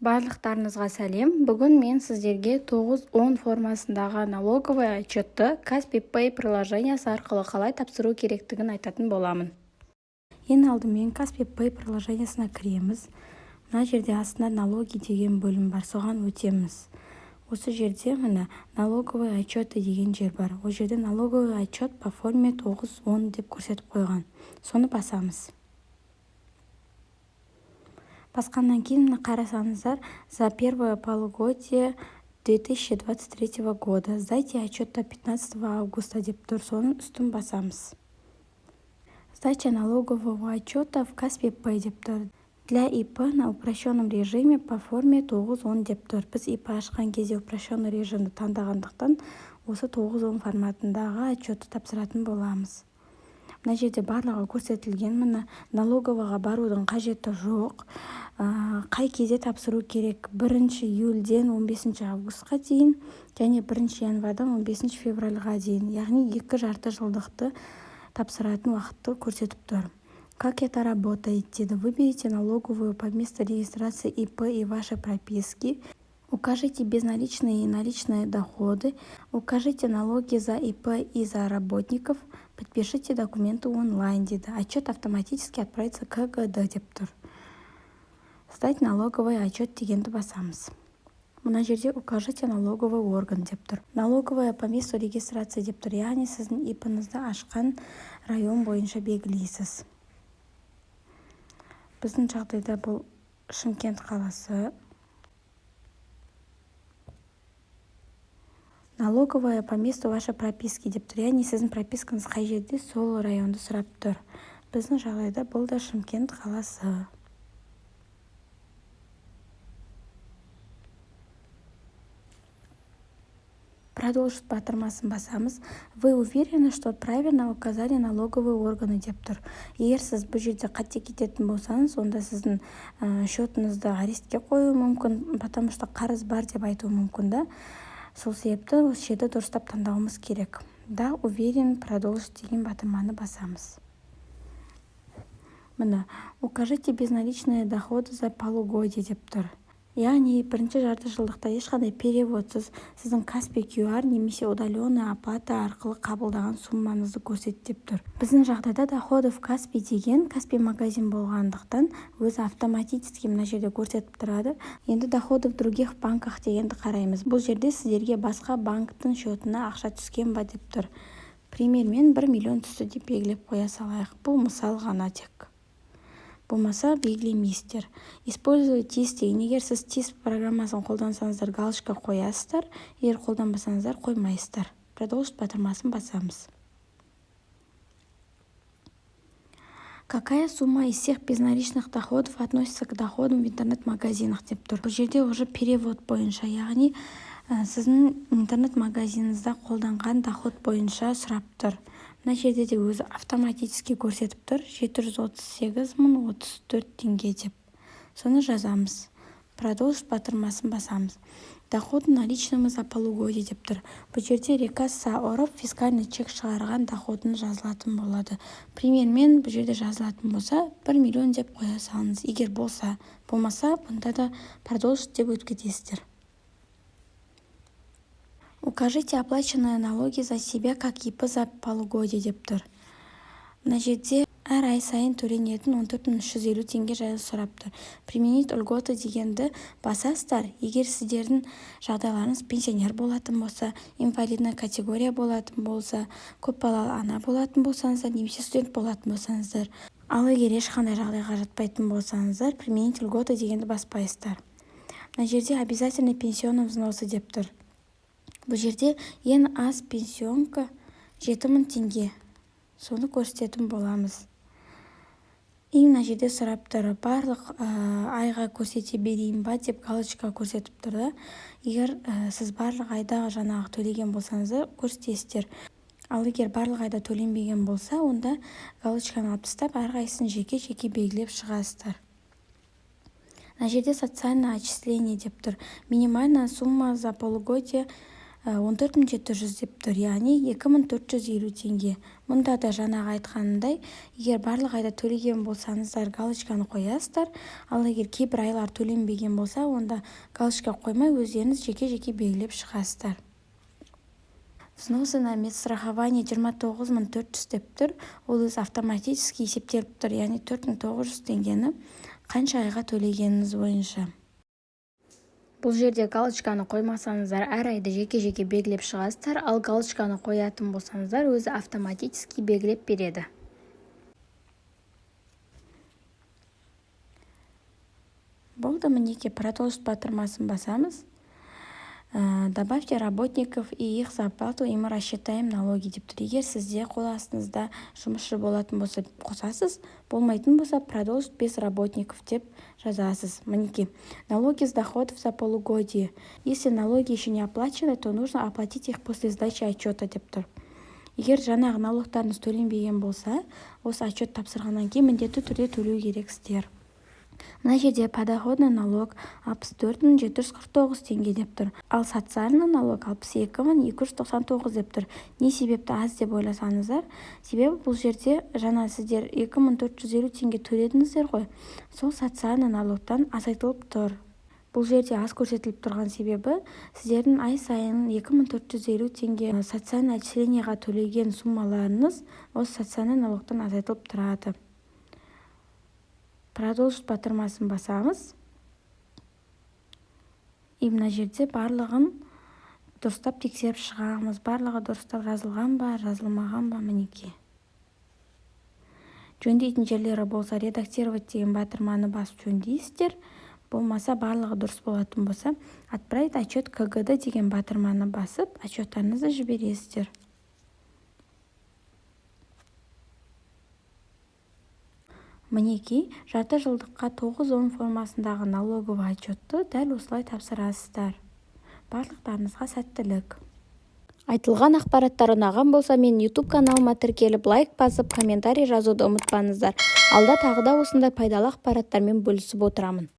Барлықтарыңызға сәлем. Бүгін мен сіздерге 9-10 формасындағы налоговый отчетты Kaspi Pay приложениясы арқылы қалай тапсыру керектігін айтатын боламын. Ең алдымен Kaspi Pay приложениясына кіреміз. Мына жерде астында налоги деген бөлім бар, соған өтеміз. Осы жерде міне налоговый отчеты деген жер бар. Ол жерде налоговый отчет по форме 9-10 деп көрсетіп қойған. Соны басамыз. Басқаннан кейін қарасаңыздар, за первое полугодие 2023 года. Сдайте отчет до 15 августа деп тұр, соның үстін басамыз. Сдача налогового отчета в Kaspi Pay деп тұр. Для ИП на упрощенном режиме по форме 9-10 деп тұр. Біз ИП ашқан кезде упрощенный режимді таңдағандықтан осы 9-10 форматындағы отчетты тапсыратын боламыз. Мына жерде барлығы көрсетілген. Міне налоговыға барудың қажеті жоқ. Қай кезде тапсыру керек? 1 июльден 15 августқа дейін және 1 январдан 15 февральға дейін. Яғни 2 жарты жылдықты тапсыратын уақытты көрсетіп тұр. Как это работает? Выберите налоговую по месту регистрации ИП и ваши прописки. Укажите безналичные и наличные доходы. Укажите налоги за ИП и за работников. Подпишите документы онлайн дейді. Отчет автоматически отправится к КГД деп тұр. Сдать налоговый отчет дегенді басамыз. Мына жерде укажите налоговый орган деп тұр. Налоговая по месту регистрации деп тұр. Яғни сіздің ИП-нызды ашқан район бойынша белгілейсіз. Біздің жағдайда бұл Шымкент қаласы. Налоговая по месту вашей прописки деп тұр. Яғни сіздің пропискаңыз қай жерде, сол районды сұрап тұр. Біздің жағдайда бұл да Шымкент қаласы. Продолжить батырмасын басамыз. Вы уверены, что правильно указали налоговые органы деп тұр. Егер сіз бұл жерде қате кететін болсаңыз, онда сіздің счетыңызды арестке қою мүмкін, потому что қарыз бар деп айту мүмкін да. Сол себепті осы жерді дұрыстап таңдауымыз керек. Да, уверен, продолжить деген батырманы басамыз. Міне, укажите безналичные доходы за полугодие деп тұр. Яғни бірінші жарты жылдықта ешқандай переводсыз сіздің Kaspi QR немесе удаленная оплата арқылы қабылдаған суммаңызды көрсет деп тұр. Біздің жағдайда доходы в Kaspi деген Kaspi магазин болғандықтан өзі автоматически мына жерде көрсетіп тұрады. Енді доходы в других банках дегенді қараймыз. Бұл жерде сіздерге басқа банктың счетына ақша түскен ба деп тұр. Примермен 1 миллион түсті деп белгілеп қоя салайық. Бұл мысал ғана тек. Болмаса белгілемейсіздер. Используйте TIS деген. Егер сіз TIS программасын қолдансаңыздар, галочка қоясыздар. Егер қолданбасаңыздар, қоймайсыздар. Продолжить батырмасын басамыз. Какая сумма из всех безналичных доходов относится к доходам в интернет-магазинах деп тұр. Бұл жерде уже перевод бойынша, яғни сіздің интернет-магазиніңізде қолданған доход бойынша сұрап тұр. Мына жерде де өзі автоматически көрсетіп тұр. 738 034 теңге деп. Соны жазамыз. Продолжить батырмасын басамыз. Доходы наличными за полугодие деп тұр. Бұл жерде рекасса ұрып, фискальный чек шығарған доходын жазылатын болады. Примермен бұл жерде жазылатын болса, 1 миллион деп қоя салыңыз. Егер болса, болмаса, бұнда да продолжить деп өткізесіздер. Укажите оплаченные налоги за себя как ИП за полугодие деп тұр. Мына жерде әр ай сайын төленетін 14 350 теңге жайлы сұрап тұр. Применить льготы дегенді басасыздар. Егер сіздердің жағдайларыңыз пенсионер болатын болса, инвалидная категория болатын болса, көпбалалы ана болатын болсаңыздар, немесе студент болатын болсаңыздар. Ал егер ешқандай жағдайға жатпайтын болсаңыздар, применить льготы дегенді баспайсыздар. Мына жерде обязательный пенсионный взносы деп тұр. Бұл жерде ең аз пенсионка 7000 теңге. Соны көрсететін боламыз. Мына жерде сұрап тұр. Барлық айға көрсете берейін ба деп галочка көрсетіп тұрды. Егер сіз барлық айда жаңағы төлеген болсаңыздар, көрсетесіздер. Ал егер барлық айда төленбеген болса, онда галочканы алып тастап, әрқайсысын жеке-жеке белгілеп шығасыздар. Мына жерде социальное отчисление деп тұр. Минимальная сумма за полугодие 14700 деп тұр, яғни 2450 теңге. Мұнда да жаңағы айтқанымдай, егер барлық айда төлеген болсаңыздар, галочканы қоясыздар, ал егер кейбір айлар төленбеген болса, онда галочка қоймай өздеріңіз жеке-жеке белгілеп шығасыздар. Взносы на медстрахование 29400 деп тұр, ол өзі автоматически есептеліп тұр, яғни 4900 теңгені қанша айға төлегеніңіз бойынша. Бұл жерде галочканы қоймасаңыздар, әр айды жеке-жеке белгілеп шығасыздар, ал галочканы қоятын болсаңыздар, өзі автоматически белгілеп береді. Болды, мінеке продолжить батырмасын басамыз. Добавьте работников и их зарплату, и мы рассчитаем налоги деп тұр. Егер сізде қол астыңызда жұмысшы болатын болса қосасыз, болмайтын болса продолжить без работников деп жазасыз. Мінеке, налоги с доходов за полугодие. Если налоги еще не оплачены, то нужно оплатить их после сдачи отчета деп тұр. Егер жаңағы налогтарыңыз төленбеген болса, осы отчет тапсырғаннан кейін міндетті түрде төлеу керексіздер. Мына жерде подоходный налог 64749 теңге деп тұр. Ал социальный налог 62299 деп тұр. Не себепті аз деп ойласаңыздар? Себебі бұл жерде жаңа сіздер 2450 теңге төледіңіздер ғой. Сол социальный налогтан азайтылып тұр. Бұл жерде аз көрсетіліп тұрған себебі сіздердің ай сайын 2450 теңге социальный отчисленияға төлеген суммаларыңыз осы социальный налогтан азайтылып тұрады. Продолжить батырмасын басамыз. И мына жерде барлығын дұрыстап тексеріп шығамыз. Барлығы дұрыстап жазылған ба, жазылмаған ба, мінеке. Жөндейтін жерлері болса, редактировать деген батырманы басып жөндейсіздер. Болмаса, барлығы дұрыс болатын болса, отправить отчет КГД деген батырманы басып, отчеттарыңызды жібересіздер. Мінеки, жарты жылдыққа 9-10 формасындағы налоговый отчетты дәл осылай тапсырасыздар. Барлықтарыңызға сәттілік. Айтылған ақпараттар ұнаған болса, мен YouTube каналыма тіркеліп, лайк басып, комментарий жазуды ұмытпаңыздар. Алда тағы да осындай пайдалы ақпараттармен бөлісіп отырамын.